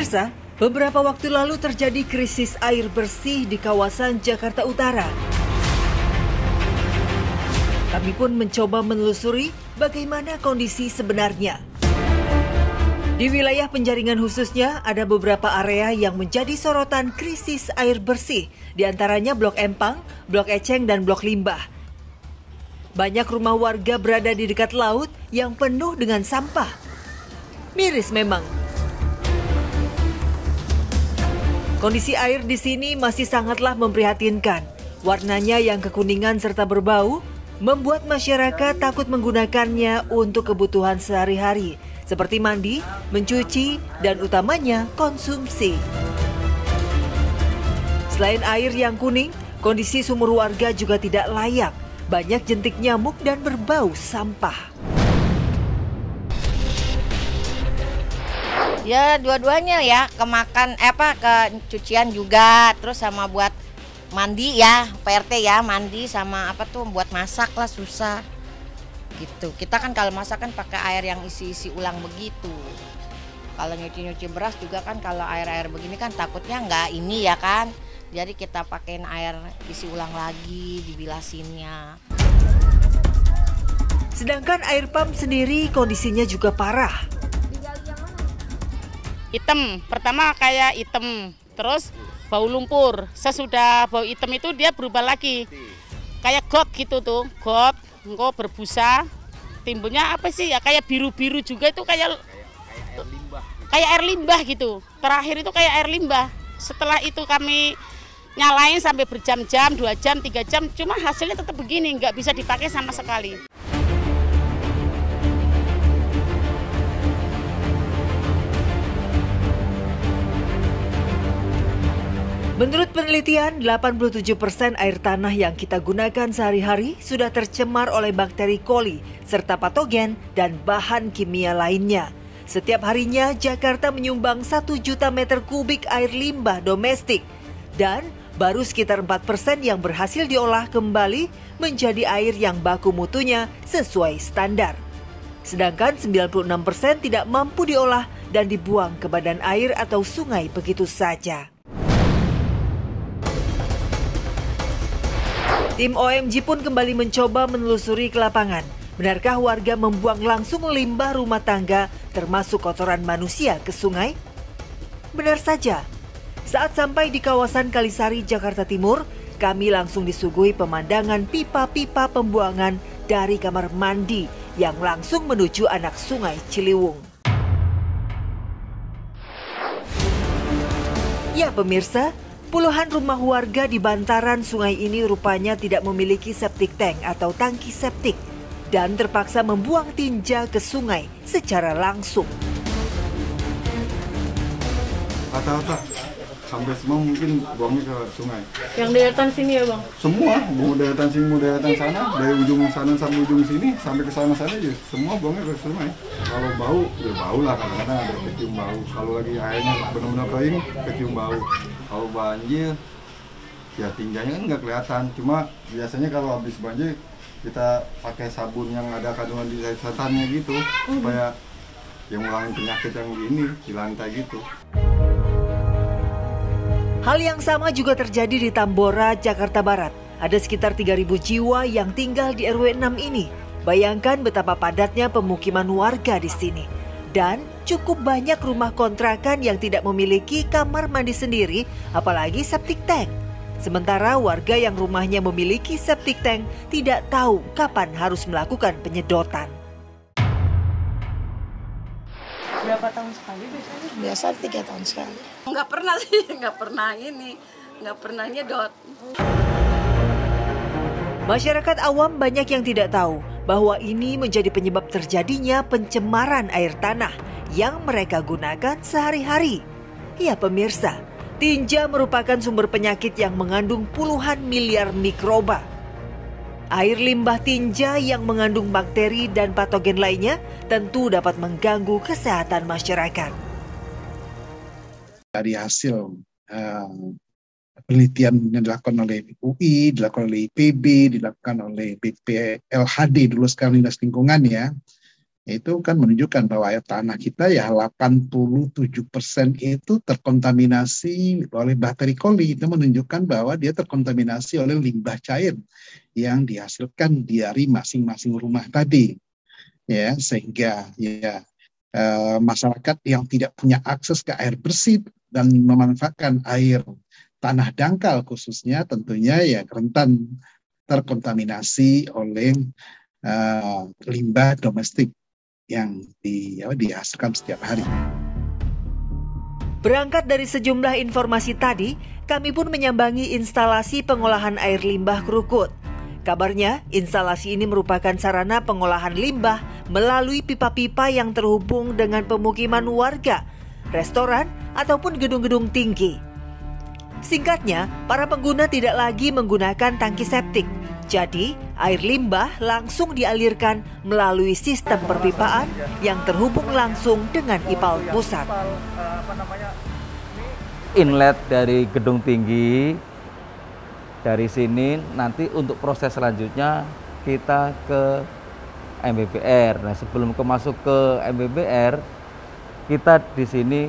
Pemirsa, beberapa waktu lalu terjadi krisis air bersih di kawasan Jakarta Utara. Kami pun mencoba menelusuri bagaimana kondisi sebenarnya. Di wilayah Penjaringan khususnya, ada beberapa area yang menjadi sorotan krisis air bersih, di antaranya Blok Empang, Blok Eceng, dan Blok Limbah. Banyak rumah warga berada di dekat laut yang penuh dengan sampah. Miris memang. Kondisi air di sini masih sangatlah memprihatinkan. Warnanya yang kekuningan serta berbau membuat masyarakat takut menggunakannya untuk kebutuhan sehari-hari, seperti mandi, mencuci, dan utamanya konsumsi. Selain air yang kuning, kondisi sumur warga juga tidak layak. Banyak jentik nyamuk dan berbau sampah. Ya dua-duanya ya, ke cucian juga, terus sama buat mandi ya, PRT ya, mandi sama buat masak lah susah. Gitu. Kita kan kalau masak kan pakai air yang isi-isi ulang begitu. Kalau nyuci-nyuci beras juga kan kalau air-air begini kan takutnya nggak ini ya kan. Jadi kita pakein air isi ulang lagi, dibilasinnya. Sedangkan air pump sendiri kondisinya juga parah. Hitam, pertama kayak hitam, terus bau lumpur. Sesudah bau hitam itu dia berubah lagi, kayak got gitu tuh, got, engkau berbusa, timbulnya apa sih ya kayak biru-biru juga itu kayak air limbah gitu. Terakhir itu kayak air limbah. Setelah itu kami nyalain sampai berjam-jam, 2 jam, 3 jam, cuma hasilnya tetap begini, nggak bisa dipakai sama sekali. Menurut penelitian, 87% air tanah yang kita gunakan sehari-hari sudah tercemar oleh bakteri koli, serta patogen dan bahan kimia lainnya. Setiap harinya, Jakarta menyumbang 1 juta meter kubik air limbah domestik. Dan baru sekitar 4% yang berhasil diolah kembali menjadi air yang baku mutunya sesuai standar. Sedangkan 96% tidak mampu diolah dan dibuang ke badan air atau sungai begitu saja. Tim OMG pun kembali mencoba menelusuri ke lapangan. Benarkah warga membuang langsung limbah rumah tangga termasuk kotoran manusia ke sungai? Benar saja. Saat sampai di kawasan Kalisari, Jakarta Timur, kami langsung disuguhi pemandangan pipa-pipa pembuangan dari kamar mandi yang langsung menuju anak sungai Ciliwung. Ya pemirsa, puluhan rumah warga di bantaran sungai ini rupanya tidak memiliki septic tank atau tangki septik dan terpaksa membuang tinja ke sungai secara langsung. Rata-rata sampai semua mungkin buangnya ke sungai. Yang deretan sini ya bang? Semua, mau deretan sini, mau deretan sana, dari ujung sana sampai ujung sini, sampai ke sana aja, semua buangnya ke sungai. Kalau bau, ya bau lah, kadang-kadang ada kecium bau. Kalau lagi airnya benar-benar kering, kecium bau. Kalau banjir, ya tinjanya kan nggak kelihatan. Cuma biasanya kalau habis banjir, kita pakai sabun yang ada kandungan disinfektannya gitu, supaya yang ngurangin penyakit yang gini di lantai gitu. Hal yang sama juga terjadi di Tambora, Jakarta Barat. Ada sekitar 3.000 jiwa yang tinggal di RW 6 ini. Bayangkan betapa padatnya pemukiman warga di sini. Dan cukup banyak rumah kontrakan yang tidak memiliki kamar mandi sendiri, apalagi septic tank. Sementara warga yang rumahnya memiliki septic tank tidak tahu kapan harus melakukan penyedotan. Berapa tahun sekali biasanya? Biasa 3 tahun sekali. Nggak pernah sih, nggak pernah nyedot. Masyarakat awam banyak yang tidak tahu bahwa ini menjadi penyebab terjadinya pencemaran air tanah yang mereka gunakan sehari-hari. Ya pemirsa, tinja merupakan sumber penyakit yang mengandung puluhan miliar mikroba. Air limbah tinja yang mengandung bakteri dan patogen lainnya tentu dapat mengganggu kesehatan masyarakat. Dari hasil penelitian yang dilakukan oleh UI, dilakukan oleh IPB, dilakukan oleh BPLHD dulu sekarang Dinas Lingkungan ya, Itu kan menunjukkan bahwa air tanah kita ya 87% itu terkontaminasi oleh bakteri coli. Itu menunjukkan bahwa dia terkontaminasi oleh limbah cair yang dihasilkan dari masing-masing rumah tadi. Ya, sehingga ya masyarakat yang tidak punya akses ke air bersih dan memanfaatkan air tanah dangkal khususnya tentunya ya rentan terkontaminasi oleh limbah domestik yang dihasilkan setiap hari. Berangkat dari sejumlah informasi tadi, kami pun menyambangi instalasi pengolahan air limbah Krukut. Kabarnya, instalasi ini merupakan sarana pengolahan limbah melalui pipa-pipa yang terhubung dengan pemukiman warga, restoran, ataupun gedung-gedung tinggi. Singkatnya, para pengguna tidak lagi menggunakan tangki septik. Jadi, air limbah langsung dialirkan melalui sistem perpipaan yang terhubung langsung dengan IPAL pusat. Inlet dari gedung tinggi, dari sini nanti untuk proses selanjutnya kita ke MBBR. Nah, sebelum masuk ke MBBR, kita di sini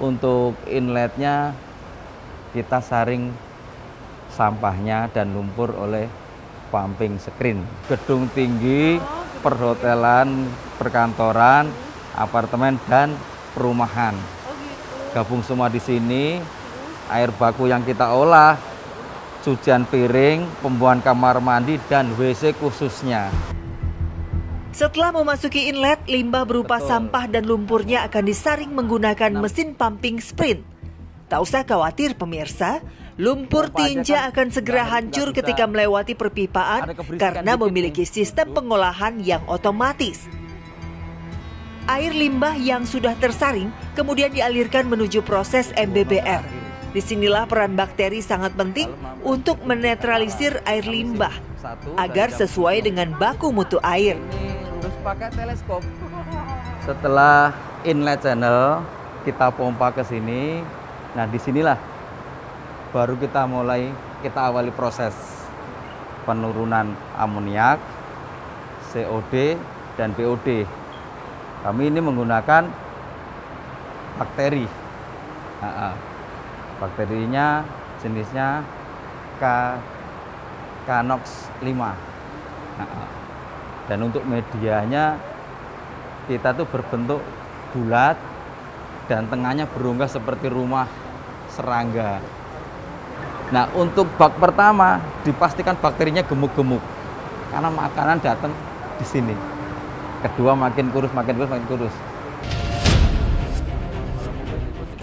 untuk inletnya kita saring sampahnya dan lumpur oleh pumping screen. Gedung tinggi, perhotelan, perkantoran, apartemen, dan perumahan. Gabung semua di sini. Air baku yang kita olah, cucian piring, pembuangan kamar mandi, dan WC khususnya. Setelah memasuki inlet, limbah berupa sampah dan lumpurnya akan disaring menggunakan mesin pumping sprint. Tak usah khawatir pemirsa, lumpur tinja akan segera hancur ketika melewati perpipaan karena memiliki sistem pengolahan yang otomatis. Air limbah yang sudah tersaring kemudian dialirkan menuju proses MBBR. Disinilah peran bakteri sangat penting untuk menetralisir air limbah agar sesuai dengan baku mutu air. Harus pakai teleskop. Setelah inlet channel kita pompa ke sini. Nah, disinilah baru kita awali proses penurunan amoniak, COD, dan BOD. Kami ini menggunakan bakteri. Bakterinya jenisnya Canox 5. Dan untuk medianya kita tuh berbentuk bulat dan tengahnya berongga seperti rumah serangga. Nah, untuk bak pertama dipastikan bakterinya gemuk-gemuk karena makanan datang di sini. Kedua makin kurus.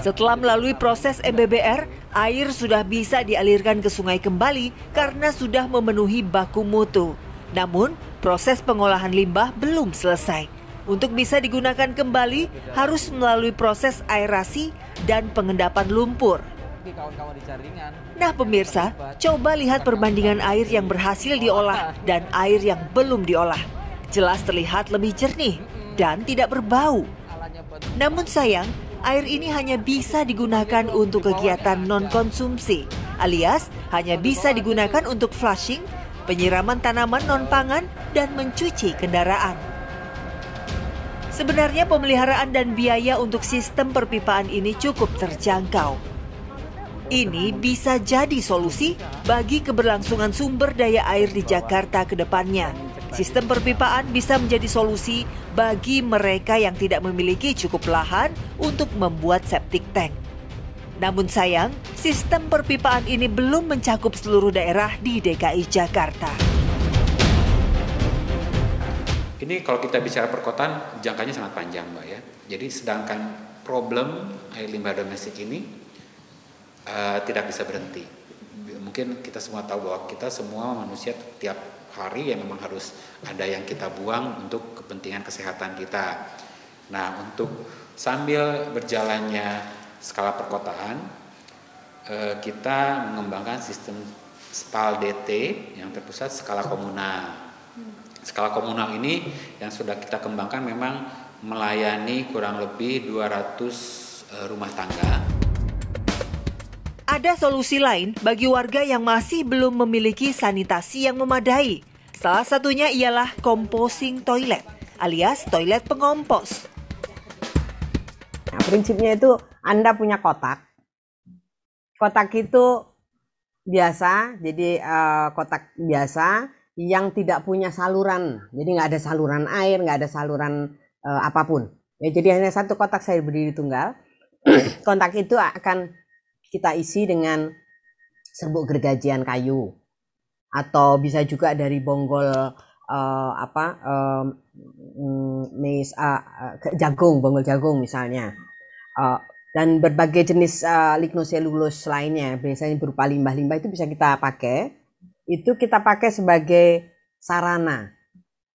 Setelah melalui proses MBBR, air sudah bisa dialirkan ke sungai kembali karena sudah memenuhi baku mutu. Namun, proses pengolahan limbah belum selesai. Untuk bisa digunakan kembali, harus melalui proses aerasi dan pengendapan lumpur. Nah pemirsa, coba lihat perbandingan air yang berhasil diolah dan air yang belum diolah. Jelas terlihat lebih jernih dan tidak berbau. Namun sayang, air ini hanya bisa digunakan untuk kegiatan non-konsumsi, alias hanya bisa digunakan untuk flushing, penyiraman tanaman non-pangan, dan mencuci kendaraan. Sebenarnya pemeliharaan dan biaya untuk sistem perpipaan ini cukup terjangkau. Ini bisa jadi solusi bagi keberlangsungan sumber daya air di Jakarta ke depannya. Sistem perpipaan bisa menjadi solusi bagi mereka yang tidak memiliki cukup lahan untuk membuat septic tank. Namun sayang, sistem perpipaan ini belum mencakup seluruh daerah di DKI Jakarta. Ini kalau kita bicara perkotaan, jangkanya sangat panjang, Mbak ya. Jadi sedangkan problem air limbah domestik ini tidak bisa berhenti. Mungkin kita semua tahu bahwa kita semua manusia tiap hari ya memang harus ada yang kita buang untuk kepentingan kesehatan kita. Nah, untuk sambil berjalannya skala perkotaan, kita mengembangkan sistem SPAL DT yang terpusat skala komunal. Skala komunal ini yang sudah kita kembangkan memang melayani kurang lebih 200 rumah tangga. Ada solusi lain bagi warga yang masih belum memiliki sanitasi yang memadai. Salah satunya ialah composting toilet. alias toilet pengompos. Nah, prinsipnya itu Anda punya kotak. Kotak itu biasa, jadi kotak biasa yang tidak punya saluran. Jadi nggak ada saluran air, nggak ada saluran apapun. Ya, jadi hanya satu kotak sayur berdiri tunggal. Kotak itu akan kita isi dengan serbuk gergajian kayu. Atau bisa juga dari bonggol jagung, bonggol jagung misalnya. Dan berbagai jenis lignoselulus lainnya, biasanya berupa limbah-limbah itu bisa kita pakai. Itu kita pakai sebagai sarana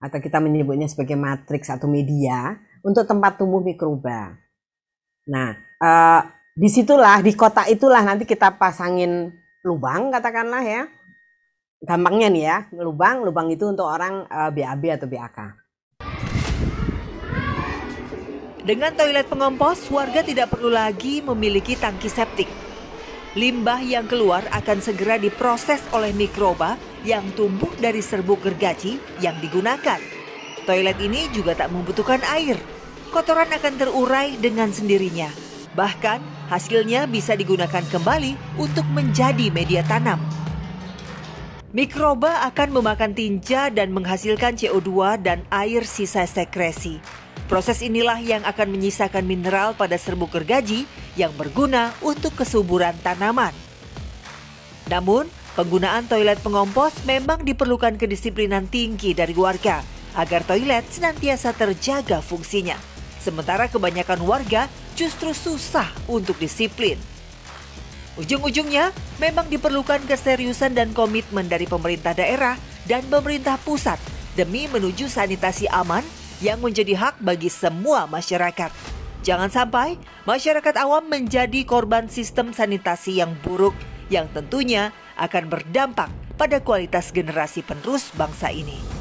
atau kita menyebutnya sebagai matriks atau media untuk tempat tumbuh mikroba. Nah, disitulah di kotak itulah nanti kita pasangin lubang, katakanlah ya. Gampangnya nih ya, lubang itu untuk orang BAB atau BAK. Dengan toilet pengompos, warga tidak perlu lagi memiliki tangki septik. Limbah yang keluar akan segera diproses oleh mikroba yang tumbuh dari serbuk gergaji yang digunakan. Toilet ini juga tak membutuhkan air. Kotoran akan terurai dengan sendirinya. Bahkan hasilnya bisa digunakan kembali untuk menjadi media tanam. Mikroba akan memakan tinja dan menghasilkan CO2 dan air sisa sekresi. Proses inilah yang akan menyisakan mineral pada serbuk gergaji yang berguna untuk kesuburan tanaman. Namun, penggunaan toilet pengompos memang diperlukan kedisiplinan tinggi dari warga agar toilet senantiasa terjaga fungsinya. Sementara kebanyakan warga justru susah untuk disiplin. Ujung-ujungnya memang diperlukan keseriusan dan komitmen dari pemerintah daerah dan pemerintah pusat demi menuju sanitasi aman yang menjadi hak bagi semua masyarakat. Jangan sampai masyarakat awam menjadi korban sistem sanitasi yang buruk yang tentunya akan berdampak pada kualitas generasi penerus bangsa ini.